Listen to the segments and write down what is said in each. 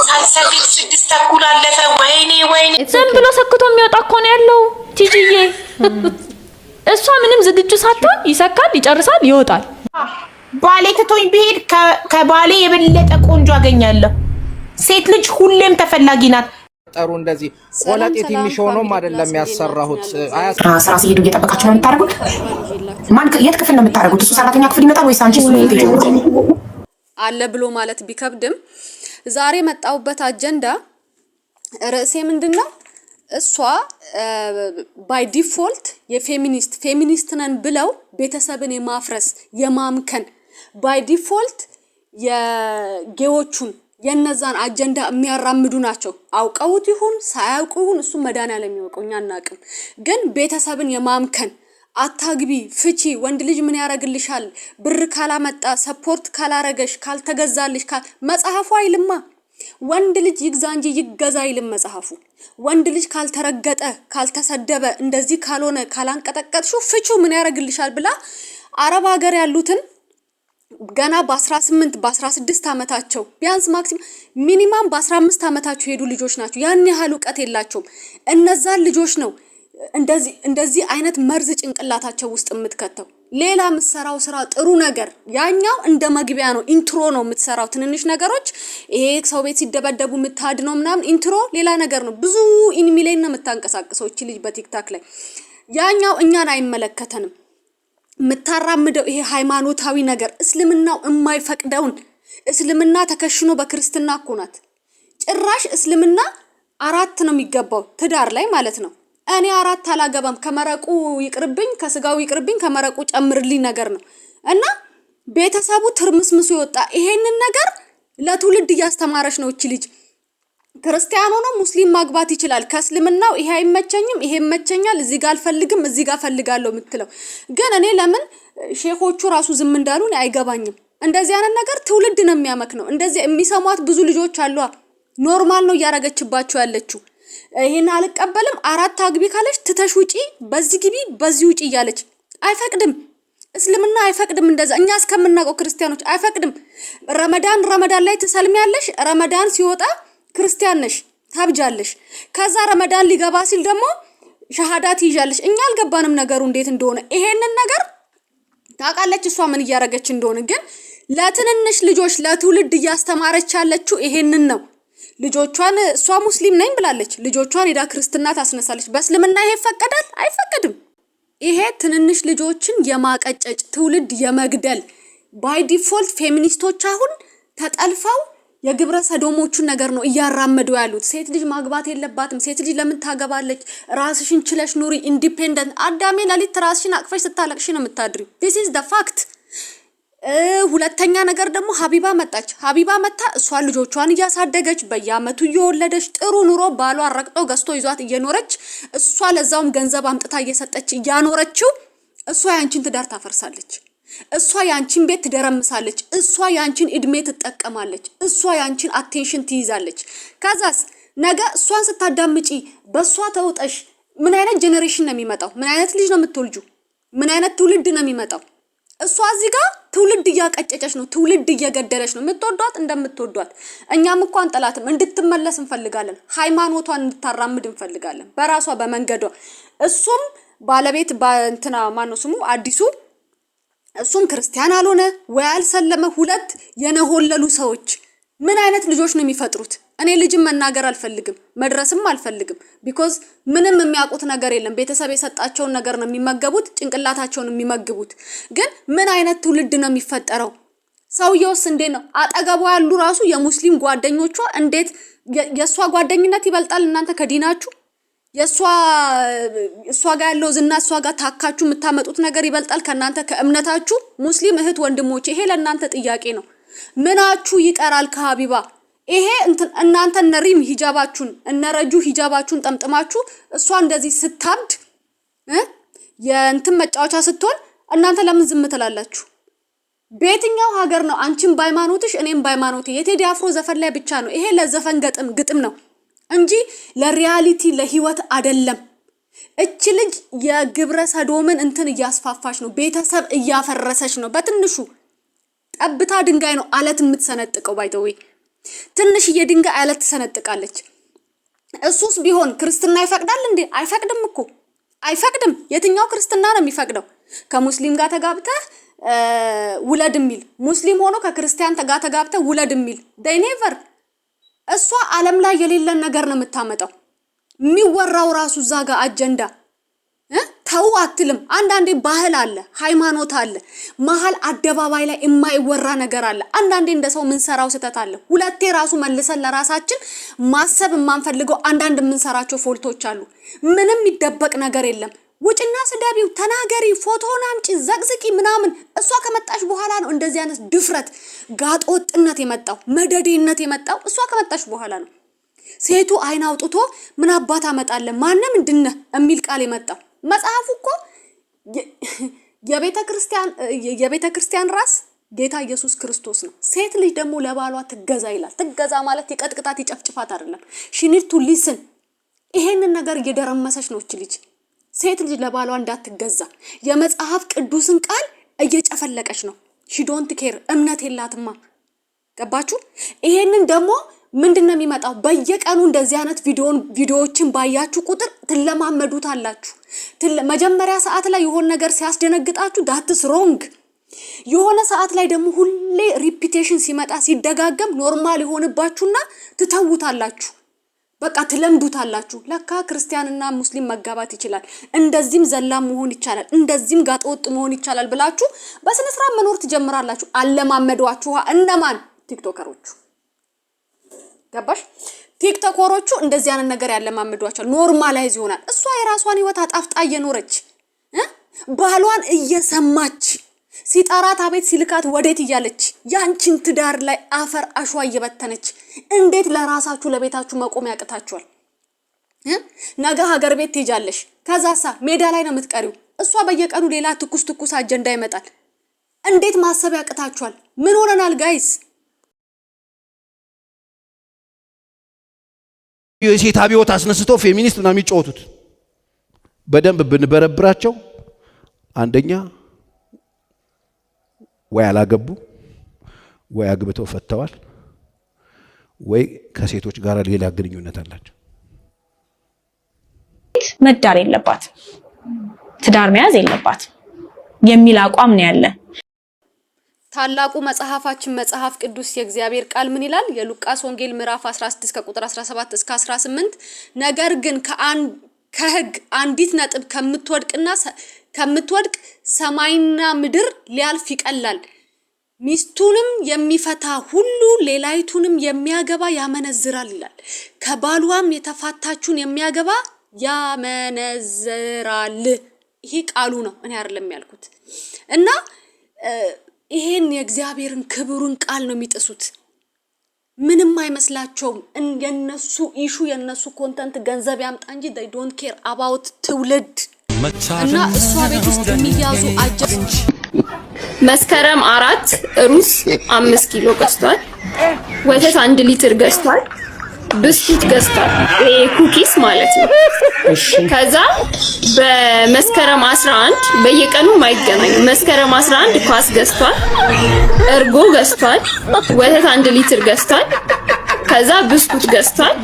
ሳልሰግድ 6 ተኩል አለፈ። ወይኔ ዝም ብሎ ሰክቶ የሚወጣ እኮ ነው ያለው ቲጂዬ። እሷ ምንም ዝግጁ ሳትሆን ይሰካል፣ ይጨርሳል፣ ይወጣል። ባሌ ትቶኝ ብሄድ ከባሌ የበለጠ ቆንጆ አገኛለሁ። ሴት ልጅ ሁሌም ተፈላጊ ናት። ጠሩ እንደዚህ ቆለጤት የሚሾነውም አይደለም ያሰራሁት። ስራ ሲሄዱ እየጠበቃችሁ ነው የምታደርጉት? ማን የት ክፍል ነው የምታደርጉት? እሱ ሰራተኛ ክፍል ይመጣል ወይስ አንቺ አለ ብሎ ማለት ቢከብድም ዛሬ መጣውበት አጀንዳ ርዕሴ ምንድነው? እሷ ባይ ዲፎልት ፌሚኒስት ነን ብለው ቤተሰብን የማፍረስ የማምከን ባይ ዲፎልት የጌዎቹን የነዛን አጀንዳ የሚያራምዱ ናቸው። አውቀውት ይሁን ሳያውቁ ይሁን እሱ መድኃኒዓለም የሚያውቀው እኛ አናውቅም። ግን ቤተሰብን የማምከን አታግቢ፣ ፍቺ፣ ወንድ ልጅ ምን ያረግልሻል፣ ብር ካላመጣ ሰፖርት ካላረገሽ፣ ካልተገዛልሽ መጽሐፉ አይልማ። ወንድ ልጅ ይግዛ እንጂ ይገዛ አይልም መጽሐፉ። ወንድ ልጅ ካልተረገጠ፣ ካልተሰደበ፣ እንደዚህ ካልሆነ፣ ካላንቀጠቀጥሹ ፍቹ ምን ያረግልሻል ብላ አረብ ሀገር ያሉትን ገና በ18 በ16 አመታቸው ቢያንስ ሚኒማም በ15 አመታቸው ሄዱ ልጆች ናቸው። ያን ያህል ዕውቀት የላቸውም። እነዛን ልጆች ነው እንደዚህ አይነት መርዝ ጭንቅላታቸው ውስጥ የምትከተው። ሌላ የምትሰራው ስራ ጥሩ ነገር ያኛው እንደ መግቢያ ነው፣ ኢንትሮ ነው የምትሰራው። ትንንሽ ነገሮች ይሄ ሰው ቤት ሲደበደቡ የምታድነው ምናምን ኢንትሮ ሌላ ነገር ነው። ብዙ ኢንሚሊየን ነው የምታንቀሳቅሰው እቺ ልጅ በቲክታክ ላይ። ያኛው እኛን አይመለከተንም። የምታራምደው ይሄ ሃይማኖታዊ ነገር እስልምናው የማይፈቅደውን እስልምና ተከሽኖ በክርስትና እኮ ናት። ጭራሽ እስልምና 4 ነው የሚገባው ትዳር ላይ ማለት ነው። እኔ 4 አላገባም፣ ከመረቁ ይቅርብኝ፣ ከስጋው ይቅርብኝ፣ ከመረቁ ጨምርልኝ ነገር ነው። እና ቤተሰቡ ትርምስምሱ ይወጣ። ይሄንን ነገር ለትውልድ እያስተማረች ነው እቺ ልጅ። ክርስቲያኑ ነው ሙስሊም ማግባት ይችላል፣ ከእስልምናው ይሄ አይመቸኝም፣ ይሄ ይመቸኛል፣ እዚህ ጋር አልፈልግም፣ እዚህ ጋር ፈልጋለሁ የምትለው ግን እኔ ለምን ሼኾቹ ራሱ ዝም እንዳሉን አይገባኝም። እንደዚህ አይነት ነገር ትውልድ ነው የሚያመክነው። እንደዚህ የሚሰሟት ብዙ ልጆች አሉ። ኖርማል ነው እያረገችባቸው ያለችው። ይሄን አልቀበልም፣ 4 አግቢ ካለች ትተሽ ውጪ፣ በዚህ ግቢ፣ በዚህ ውጪ እያለች አይፈቅድም። እስልምና አይፈቅድም እንደዛ። እኛ እስከምናውቀው ክርስቲያኖች አይፈቅድም። ረመዳን ላይ ትሰልሚያለሽ፣ ረመዳን ሲወጣ ክርስቲያን ነሽ ታብጃለሽ። ከዛ ረመዳን ሊገባ ሲል ደግሞ ሸሃዳ ትይዣለሽ። እኛ አልገባንም ነገሩ እንዴት እንደሆነ። ይሄንን ነገር ታውቃለች እሷ ምን እያረገች እንደሆነ። ግን ለትንንሽ ልጆች ለትውልድ እያስተማረች ያለችው ይሄንን ነው። ልጆቿን እሷ ሙስሊም ነኝ ብላለች፣ ልጆቿን ሄዳ ክርስትና ታስነሳለች። በእስልምና ይሄ ይፈቀዳል? አይፈቀድም። ይሄ ትንንሽ ልጆችን የማቀጨጭ ትውልድ የመግደል ባይ ዲፎልት ፌሚኒስቶች አሁን ተጠልፈው የግብረ ሰዶሞቹን ነገር ነው እያራመዱ ያሉት። ሴት ልጅ ማግባት የለባትም፣ ሴት ልጅ ለምን ታገባለች፣ ራስሽን ችለሽ ኑሪ፣ ኢንዲፔንደንት። አዳሜ ለሊት ራስሽን አቅፈሽ ስታለቅሽ ነው የምታድሪው። this is the fact። ሁለተኛ ነገር ደግሞ ሀቢባ መጣች። ሀቢባ መጣ እሷ ልጆቿን እያሳደገች በየአመቱ እየወለደች ጥሩ ኑሮ ባሏ ረቅጦ ገዝቶ ይዟት እየኖረች እሷ ለዛውም ገንዘብ አምጥታ እየሰጠች እያኖረችው እሷ ያንቺን ትዳር ታፈርሳለች። እሷ ያንቺን ቤት ትደረምሳለች። እሷ ያንቺን እድሜ ትጠቀማለች። እሷ ያንቺን አቴንሽን ትይዛለች። ከዛስ ነገ እሷን ስታዳምጪ በሷ ተውጠሽ ምን አይነት ጄነሬሽን ነው የሚመጣው? ምን አይነት ልጅ ነው የምትወልጁ? ምን አይነት ትውልድ ነው የሚመጣው? እሷ እዚህ ጋር ትውልድ እያቀጨጨች ነው፣ ትውልድ እየገደለች ነው። የምትወዷት እንደምትወዷት እኛም እኮ አንጠላትም፣ እንድትመለስ እንፈልጋለን። ሃይማኖቷን እንድታራምድ እንፈልጋለን በራሷ በመንገዷ። እሱም ባለቤት እንትና ማነው ስሙ አዲሱ እሱም ክርስቲያን አልሆነ ወይ አልሰለመ። 2 የነሆለሉ ሰዎች ምን አይነት ልጆች ነው የሚፈጥሩት? እኔ ልጅም መናገር አልፈልግም፣ መድረስም አልፈልግም። ቢኮዝ ምንም የሚያውቁት ነገር የለም። ቤተሰብ የሰጣቸውን ነገር ነው የሚመገቡት፣ ጭንቅላታቸውን የሚመግቡት። ግን ምን አይነት ትውልድ ነው የሚፈጠረው? ሰውየውስ እንዴት ነው? አጠገቧ ያሉ ራሱ የሙስሊም ጓደኞቿ እንዴት የሷ ጓደኝነት ይበልጣል እናንተ ከዲናችሁ? እሷ ጋር ያለው ዝና እሷ ጋር ታካችሁ የምታመጡት ነገር ይበልጣል ከናንተ ከእምነታችሁ? ሙስሊም እህት ወንድሞች ይሄ ለናንተ ጥያቄ ነው። ምናችሁ ይቀራል ከሀቢባ? ይሄ እናንተ ነሪም ሂጃባችሁን እነረጁ ሂጃባችሁን ጠምጥማችሁ እሷ እንደዚህ ስታብድ የእንትን መጫወቻ ስትሆን እናንተ ለምን ዝም ትላላችሁ? በየትኛው ሀገር ነው አንቺም ባይማኖትሽ እኔም ባይማኖቴ? የቴዲ አፍሮ ዘፈን ላይ ብቻ ነው ይሄ። ለዘፈን ግጥም ነው እንጂ ለሪያሊቲ ለህይወት አይደለም። እቺ ልጅ የግብረ ሰዶምን እንትን እያስፋፋች ነው፣ ቤተሰብ እያፈረሰች ነው። በትንሹ ጠብታ ድንጋይ ነው አለት የምትሰነጥቀው። ባይተዌ ትንሽዬ ድንጋይ አለት ትሰነጥቃለች። እሱስ ቢሆን ክርስትና ይፈቅዳል እንዴ? አይፈቅድም እኮ አይፈቅድም። የትኛው ክርስትና ነው የሚፈቅደው? ከሙስሊም ጋር ተጋብተህ ውለድ የሚል ሙስሊም ሆኖ ከክርስቲያን ጋር ተጋብተህ ውለድ የሚል they never። እሷ ዓለም ላይ የሌለን ነገር ነው የምታመጣው። የሚወራው ራሱ እዛ ጋር አጀንዳ ተው አትልም። አንዳንዴ ባህል አለ፣ ሃይማኖት አለ፣ መሀል አደባባይ ላይ የማይወራ ነገር አለ። አንዳንዴ እንደሰው ምን ሰራው ስተት አለ። ሁለቴ ራሱ መልሰን ለራሳችን ማሰብ የማንፈልገው አንዳንድ የምንሰራቸው ፎልቶች አሉ። ምንም ይደበቅ ነገር የለም። ውጭና ስደቢው፣ ተናገሪ፣ ፎቶውን አምጪ፣ ዘቅዝቂ ምናምን። እሷ ከመጣሽ በኋላ ነው እንደዚህ አይነት ድፍረት፣ ጋጦጥነት የመጣው፣ መደዴነት የመጣው እሷ ከመጣሽ በኋላ ነው። ሴቱ አይን አውጥቶ ምን አባት አመጣለ ማንም እንድነ የሚል ቃል የመጣው። መጽሐፉ እኮ የቤተ ክርስቲያን ራስ ጌታ ኢየሱስ ክርስቶስ ነው። ሴት ልጅ ደግሞ ለባሏ ትገዛ ይላል። ትገዛ ማለት የቀጥቅጣት ይጨፍጭፋት አይደለም። ሺኒድ ቱ ሊስን። ይሄንን ነገር እየደረመሰች ነው እቺ ልጅ። ሴት ልጅ ለባሏ እንዳትገዛ የመጽሐፍ ቅዱስን ቃል እየጨፈለቀች ነው። ሺ ዶንት ኬር። እምነት የላትማ። ገባችሁ? ይሄንን ደግሞ ምንድነው የሚመጣው? በየቀኑ እንደዚህ አይነት ቪዲዮዎችን ባያችሁ ቁጥር ትለማመዱታላችሁ። መጀመሪያ ሰዓት ላይ የሆነ ነገር ሲያስደነግጣችሁ ዳትስ ሮንግ። የሆነ ሰዓት ላይ ደግሞ ሁሌ ሪፒቴሽን ሲመጣ ሲደጋገም ኖርማል ይሆንባችሁና ትተውታላችሁ። በቃ ትለምዱታላችሁ። ለካ ክርስቲያንና ሙስሊም መጋባት ይችላል፣ እንደዚህም ዘላም መሆን ይቻላል፣ እንደዚህም ጋጠወጥ መሆን ይቻላል ብላችሁ በስነ ስርዓት መኖር ትጀምራላችሁ። አለማመዷችሁ እነማን? ቲክቶከሮቹ። ገባሽ? ቲክቶከሮቹ እንደዚህ አይነት ነገር ያለማመዷቸው ኖርማላይዝ ይሆናል። እሷ የራሷን ህይወት አጣፍጣ እየኖረች ባሏን እየሰማች ሲጣራት አቤት ሲልካት ወዴት እያለች ያንቺን ትዳር ላይ አፈር አሸዋ እየበተነች እንዴት ለራሳችሁ ለቤታችሁ መቆም ያቅታችኋል? ነገ ሀገር ቤት ትሄጃለሽ፣ ከዛሳ ሜዳ ላይ ነው የምትቀሪው። እሷ በየቀኑ ሌላ ትኩስ አጀንዳ ይመጣል። እንዴት ማሰብ ያቅታችኋል? ምን ሆነናል ጋይስ? የሴት አብዮት አስነስቶ ፌሚኒስት ነው የሚጮቱት። በደንብ ብንበረብራቸው አንደኛ ወይ አላገቡ ወይ አግብተው ፈተዋል ወይ ከሴቶች ጋር ሌላ ግንኙነት አላቸው። መዳር የለባት ትዳር መያዝ የለባት የሚል አቋም ነው ያለ። ታላቁ መጽሐፋችን መጽሐፍ ቅዱስ የእግዚአብሔር ቃል ምን ይላል? የሉቃስ ወንጌል ምዕራፍ 16 ከቁጥር 17 እስከ 18 ነገር ግን ከሕግ አንዲት ነጥብ ከምትወድቅ ሰማይና ምድር ሊያልፍ ይቀላል። ሚስቱንም የሚፈታ ሁሉ ሌላይቱንም የሚያገባ ያመነዝራል ይላል። ከባሏም የተፋታችሁን የሚያገባ ያመነዝራል። ይሄ ቃሉ ነው፣ እኔ አይደለም ያልኩት። እና ይሄን የእግዚአብሔርን ክብሩን ቃል ነው የሚጥሱት። ምንም አይመስላቸውም። የነሱ ኢሹ የነሱ ኮንተንት ገንዘብ ያምጣ እንጂ they don't care about ትውልድ። እና እሷ ቤት ውስጥ የሚያዙ አጀንዳ መስከረም 4 ሩዝ 5 ኪሎ ገዝቷል። ወተት 1 ሊትር ገዝቷል። ብስኩት ገዝቷል። ኩኪስ ማለት ነው። ከዛ በመስከረም 11 በየቀኑ ማይገናኙ መስከረም 11 ኳስ ገዝቷል። እርጎ ገዝቷል። ወተት 1 ሊትር ገዝቷል። ከዛ ብስኩት ገዝቷል።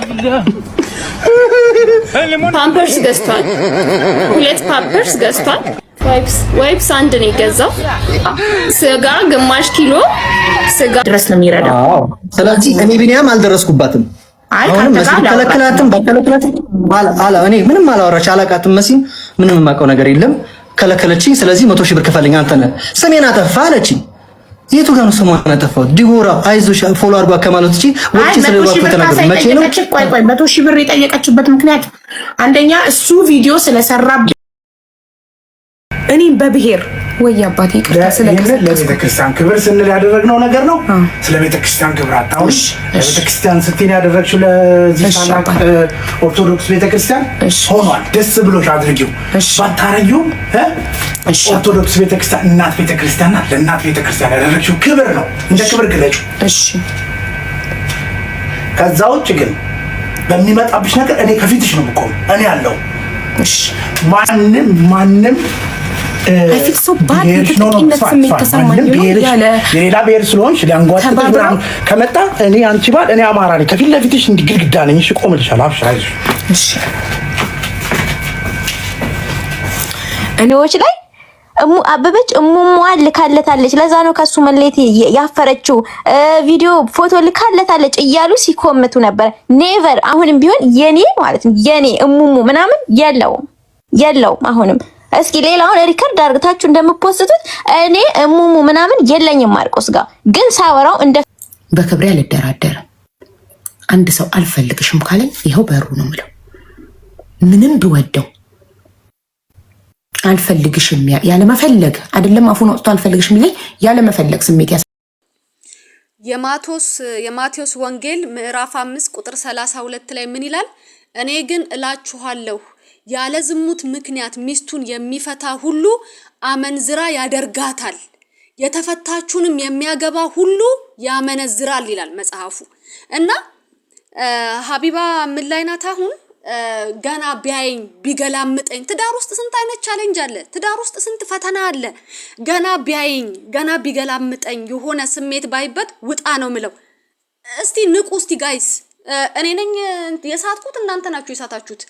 ፓምፐርስ ገዝቷል። 2 ፓምፐርስ ገዝቷል። ዋይፕስ 1 ነው የገዛው። ስጋ ግማሽ ኪሎ ስጋ ድረስ ነው የሚረዳው። ስለዚህ እኔ ቢኒያም አልደረስኩባትም። አሁን መስል ከለከላትም በከለከላትም አላ እኔ ምንም አላወራች አላቃትም። መሲን ምንም የማውቀው ነገር የለም ከለከለችኝ። ስለዚህ 100 ሺህ ብር ክፈልኝ አንተ ነህ ስሜን አጠፋ አለችኝ። የቱ ጋር ነው ስሟን አጠፋው? ዲቦራ አይዞሽ ፎሎ አድርጓ ከማለት እቺ ወጪ ስለባኩ ተናገር። መቼ ነው ቆይ 100 ሺህ ብር የጠየቀችበት ምክንያት አንደኛ እሱ ቪዲዮ ስለሰራ እኔ በብሔር ወይ አባቴ ይቅርታ ለቤተክርስቲያን ክብር ስንል ያደረግነው ነገር ነው። ስለ ቤተክርስቲያን ክብር አጣውሽ ለቤተክርስቲያን ስትይ ያደረግሽው ለዚህ ታላቅ ኦርቶዶክስ ቤተክርስቲያን ሆኗል። ደስ ብሎሽ አድርጊው። ባታረጊው ኦርቶዶክስ ቤተክርስቲያን እናት ቤተክርስቲያን ናት። ለእናት ቤተክርስቲያን ያደረግሽው ክብር ነው። እንደ ክብር ግለጪው። እሺ ከዛ ውጭ ግን በሚመጣብሽ ነገር እኔ ከፊትሽ ነው የምቆም። እኔ ያለው እሺ ማንም አይ ፊል ሶ ባድ ተጠቂነት ስሜት ተሰማኝ ያለ የሌላ ብሔር ስለሆንሽ ሊያንጓጥጥሽ ምናምን ከመጣ እኔ አንቺ ባል እኔ አማራ ነኝ ከፊት ለፊትሽ እንዲህ ግድግዳ ነኝ እሺ ቆምልሻለሁ አብሽር አይዞሽ እሺ እኔዎች ላይ አበበች እሙሟል ልካለታለች ለዛ ነው ከሱ መለየት ያፈረችው ቪዲዮ ፎቶ ልካለታለች እያሉ ሲኮምቱ ነበር ኔቨር አሁንም ቢሆን የኔ ማለት ነው የኔ እሙሙ ምናምን የለውም አሁንም እስኪ ሌላውን ሪከርድ አድርጋችሁ እንደምትፖስቱት እኔ እሙሙ ምናምን የለኝም ማርቆስ ጋር ግን ሳወራው እንደ በክብሬ አልደራደርም አንድ ሰው አልፈልግሽም ካለኝ ይሄው በሩ ነው ምለው ምንም ብወደው አልፈልግሽም ያለ መፈለግ አይደለም አፉን ወጥቶ አልፈልግሽም ይለኝ ያለ መፈለግ ስሜት የማቴዎስ ወንጌል ምዕራፍ 5 ቁጥር 32 ላይ ምን ይላል እኔ ግን እላችኋለሁ ያለ ዝሙት ምክንያት ሚስቱን የሚፈታ ሁሉ አመንዝራ ያደርጋታል የተፈታችሁንም የሚያገባ ሁሉ ያመነዝራል ይላል መጽሐፉ እና ሀቢባ ምን ላይ ናት አሁን ገና ቢያይኝ ቢገላምጠኝ ትዳር ውስጥ ስንት አይነት ቻሌንጅ አለ ትዳር ውስጥ ስንት ፈተና አለ ገና ቢያይኝ ገና ቢገላምጠኝ የሆነ ስሜት ባይበት ውጣ ነው ምለው እስቲ ንቁ እስቲ ጋይስ እኔ ነኝ የሳትኩት እናንተ ናችሁ የሳታችሁት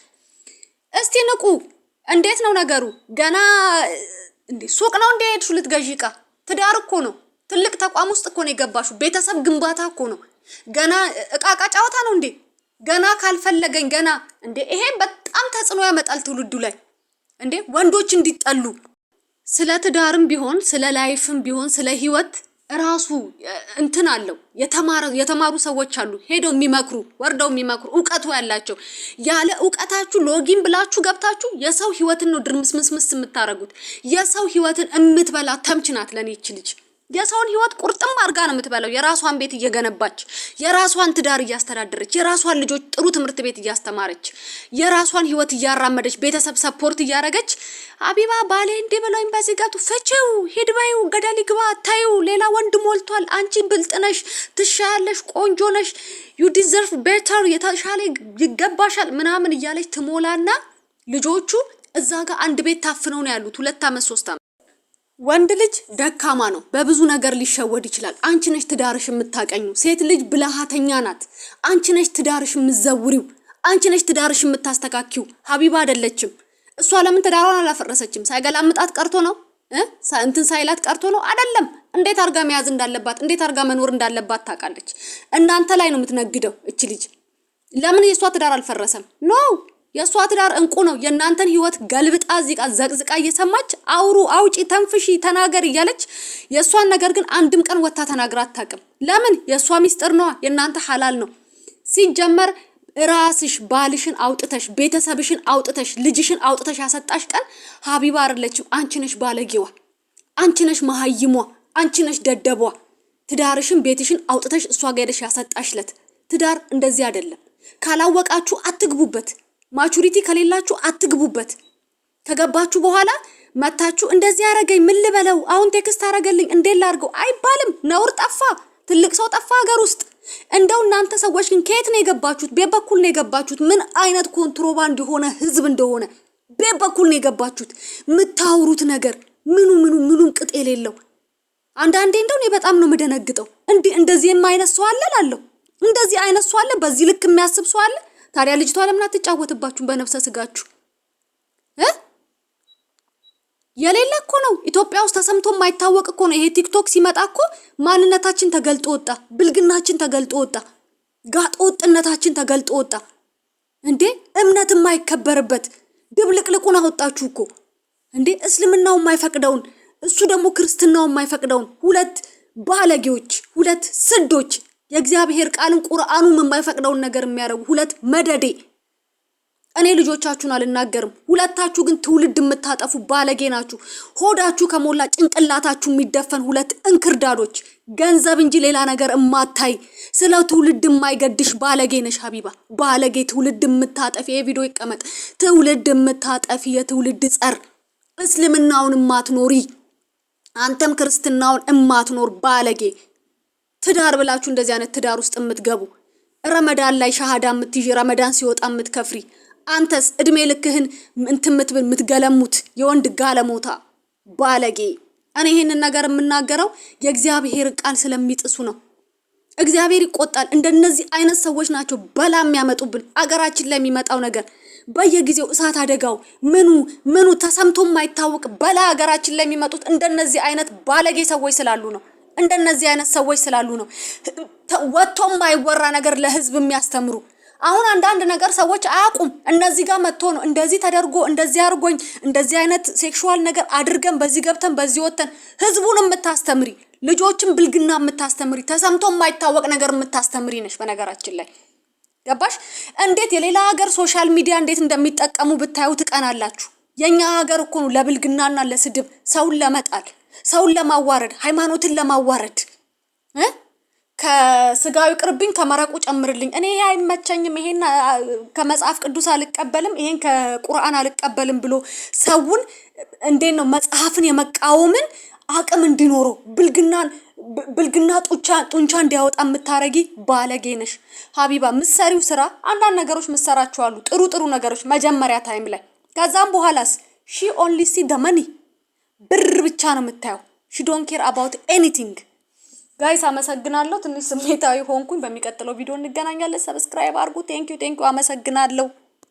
እስቲ ንቁ እንዴት ነው ነገሩ ገና እንዴ ሱቅ ነው እንዴ ሄድሽ ልትገዢ ዕቃ ትዳር እኮ ነው ትልቅ ተቋም ውስጥ እኮ ነው የገባሹ ቤተሰብ ግንባታ እኮ ነው ገና ዕቃ ጫወታ ነው እንዴ ገና ካልፈለገኝ ገና እንዴ ይሄ በጣም ተጽዕኖ ያመጣል ትውልዱ ላይ እንዴ ወንዶች እንዲጠሉ ስለ ትዳርም ቢሆን ስለ ላይፍም ቢሆን ስለ ህይወት ራሱ እንትን አለው የተማሩ ሰዎች አሉ ሄደው የሚመክሩ ወርደው የሚመክሩ ዕውቀቱ ያላቸው ያለ ዕውቀታችሁ ሎጊን ብላችሁ ገብታችሁ የሰው ህይወትን ነው ድርምስምስምስ የምታረጉት የሰው ህይወትን እምትበላ ተምችናት ለኔ ይችልጅ የሰውን ህይወት ቁርጥም አርጋ ነው የምትበላው የራሷን ቤት እየገነባች የራሷን ትዳር እያስተዳደረች የራሷን ልጆች ጥሩ ትምህርት ቤት እያስተማረች የራሷን ህይወት እያራመደች ቤተሰብ ሰፖርት እያረገች ሀቢባ ባሌ እንዴ ብለውኝ በዚህ ጋቱ ፍቺው ሂድበዩ ገደል ይግባ ታዩ ሌላ ወንድ ሞልቷል አንቺ ብልጥነሽ ትሻያለሽ ቆንጆ ነሽ ዩ ዲዘርቭ ቤተር የተሻለ ይገባሻል ምናምን እያለች ትሞላና ልጆቹ እዛ ጋር አንድ ቤት ታፍነው ነው ያሉት 2 አመት 3 አመት ወንድ ልጅ ደካማ ነው በብዙ ነገር ሊሸወድ ይችላል አንቺ ነሽ ትዳርሽ የምታቀኙ ሴት ልጅ ብልሃተኛ ናት አንቺ ነሽ ትዳርሽ የምትዘውሪው አንቺ ነሽ ትዳርሽ የምታስተካክዩ ሀቢባ አይደለችም እሷ ለምን ትዳሯን አላፈረሰችም ሳይገላምጣት ቀርቶ ነው እንትን ሳይላት ቀርቶ ነው አይደለም እንዴት አርጋ መያዝ እንዳለባት እንዴት አርጋ መኖር እንዳለባት ታውቃለች እናንተ ላይ ነው የምትነግደው እቺ ልጅ ለምን የሷ ትዳር አልፈረሰም ኖ የሷ ትዳር እንቁ ነው የናንተን ህይወት ገልብጣ ዚቃ ዘቅዝቃ እየሰማች አውሩ አውጪ ተንፍሺ ተናገር እያለች የሷን ነገር ግን አንድም ቀን ወጣ ተናግራ አታውቅም ለምን የሷ ሚስጥር ነው የናንተ ሐላል ነው ሲጀመር ራስሽ ባልሽን አውጥተሽ ቤተሰብሽን አውጥተሽ ልጅሽን አውጥተሽ ያሰጣሽ ቀን ሀቢባ አይደለችም አንቺ ነሽ ባለጌዋ አንቺ ነሽ መሃይሟ አንቺ ነሽ ደደቧ ትዳርሽን ቤትሽን አውጥተሽ እሷ ጋር ሄደሽ ያሰጣሽለት ትዳር እንደዚህ አይደለም ካላወቃችሁ አትግቡበት ማቹሪቲ ከሌላችሁ አትግቡበት ከገባችሁ በኋላ መታችሁ እንደዚህ ያረገኝ ምን ልበለው አሁን ቴክስት አረገልኝ እንዴት ላርገው አይባልም ነውር ጠፋ ትልቅ ሰው ጠፋ ሀገር ውስጥ እንደው እናንተ ሰዎች ግን ከየት ነው የገባችሁት በበኩል ነው የገባችሁት ምን አይነት ኮንትሮባንድ የሆነ ህዝብ እንደሆነ በበኩል ነው የገባችሁት ምታውሩት ነገር ምኑም ቅጥ የሌለው አንዳንዴ እንደው እኔ በጣም ነው መደነግጠው እንደዚህ የማይነስ ሰው አለ ላለው እንደዚህ አይነት ሰው አለ በዚህ ልክ የሚያስብ ሰው አለ ታዲያ ልጅቷ ለምን አትጫወትባችሁም በነፍሰ ስጋችሁ የሌለ እኮ ነው ኢትዮጵያ ውስጥ ተሰምቶ የማይታወቅ እኮ ነው ይሄ ቲክቶክ ሲመጣ እኮ ማንነታችን ተገልጦ ወጣ ብልግናችን ተገልጦ ወጣ ጋጦጥነታችን ተገልጦ ወጣ እንዴ እምነት የማይከበርበት ድብልቅልቁን አወጣችሁ እኮ እንዴ እስልምናው የማይፈቅደውን እሱ ደግሞ ክርስትናው የማይፈቅደውን ሁለት ባለጌዎች ሁለት ስዶች የእግዚአብሔር ቃልን ቁርአኑን የማይፈቅደውን ነገር የሚያረጉ ሁለት መደዴ እኔ ልጆቻችሁን አልናገርም ሁለታችሁ ግን ትውልድ የምታጠፉ ባለጌ ናችሁ ሆዳችሁ ከሞላ ጭንቅላታችሁ የሚደፈን ሁለት እንክርዳዶች ገንዘብ እንጂ ሌላ ነገር እማታይ ስለ ትውልድ የማይገድሽ ባለጌ ነሽ ሀቢባ ባለጌ ትውልድ የምታጠፊ የቪዲዮ ይቀመጥ ትውልድ የምታጠፊ የትውልድ ጸር እስልምናውን ማትኖሪ አንተም ክርስትናውን እማትኖር ባለጌ ትዳር ብላችሁ እንደዚህ አይነት ትዳር ውስጥ የምትገቡ ረመዳን ላይ ሻሃዳ የምትይጂ ረመዳን ሲወጣ የምትከፍሪ አንተስ እድሜ ልክህን እንትምትብል ምትገለሙት የወንድ ጋለሞታ ባለጌ። እኔ ይሄንን ነገር የምናገረው የእግዚአብሔር ቃል ስለሚጥሱ ነው። እግዚአብሔር ይቆጣል። እንደነዚህ አይነት ሰዎች ናቸው በላ የሚያመጡብን። አገራችን ላይ የሚመጣው ነገር በየጊዜው እሳት አደጋው ምኑ ተሰምቶ የማይታወቅ በላ አገራችን ላይ የሚመጡት እንደነዚህ አይነት ባለጌ ሰዎች ስላሉ ነው። እንደነዚህ አይነት ሰዎች ስላሉ ነው ወጥቶ የማይወራ ነገር ለህዝብ የሚያስተምሩ። አሁን አንዳንድ ነገር ሰዎች አያውቁም። እነዚህ ጋር መጥቶ ነው እንደዚህ ተደርጎ እንደዚህ አርጎኝ እንደዚህ አይነት ሴክሹዋል ነገር አድርገን በዚህ ገብተን በዚህ ወተን ህዝቡን የምታስተምሪ ልጆችን ብልግና የምታስተምሪ ተሰምቶ የማይታወቅ ነገር የምታስተምሪ ነሽ። በነገራችን ላይ ገባሽ? እንዴት የሌላ ሀገር ሶሻል ሚዲያ እንዴት እንደሚጠቀሙ ብታዩ ትቀናላችሁ። የኛ ሀገር እኮ ነው ለብልግናና ለስድብ ሰውን ለመጣል ሰውን ለማዋረድ ሃይማኖትን ለማዋረድ ከስጋው ይቅርብኝ ከመረቁ ጨምርልኝ። እኔ አይመቸኝም፣ ይሄን ከመጽሐፍ ቅዱስ አልቀበልም፣ ይሄን ከቁርአን አልቀበልም ብሎ ሰውን እንዴት ነው መጽሐፍን የመቃወምን አቅም እንዲኖረው ብልግና ጡንቻ እንዲያወጣ የምታረጊ ባለጌ ነሽ ሀቢባ። ምሰሪው ስራ አንዳንድ ነገሮች ምሰራቸው አሉ ጥሩ ነገሮች መጀመሪያ ታይም ላይ። ከዛም በኋላስ ሺ ኦንሊ ሲ ደ መኒ ብር ብቻ ነው የምታየው። ሺ ዶንት ኬር አባውት ኤኒቲንግ። ጋይስ አመሰግናለሁ። ትንሽ ስሜታዊ ሆንኩኝ። በሚቀጥለው ቪዲዮ እንገናኛለን። ሰብስክራይብ አድርጉ። ቴንክ ዩ አመሰግናለሁ።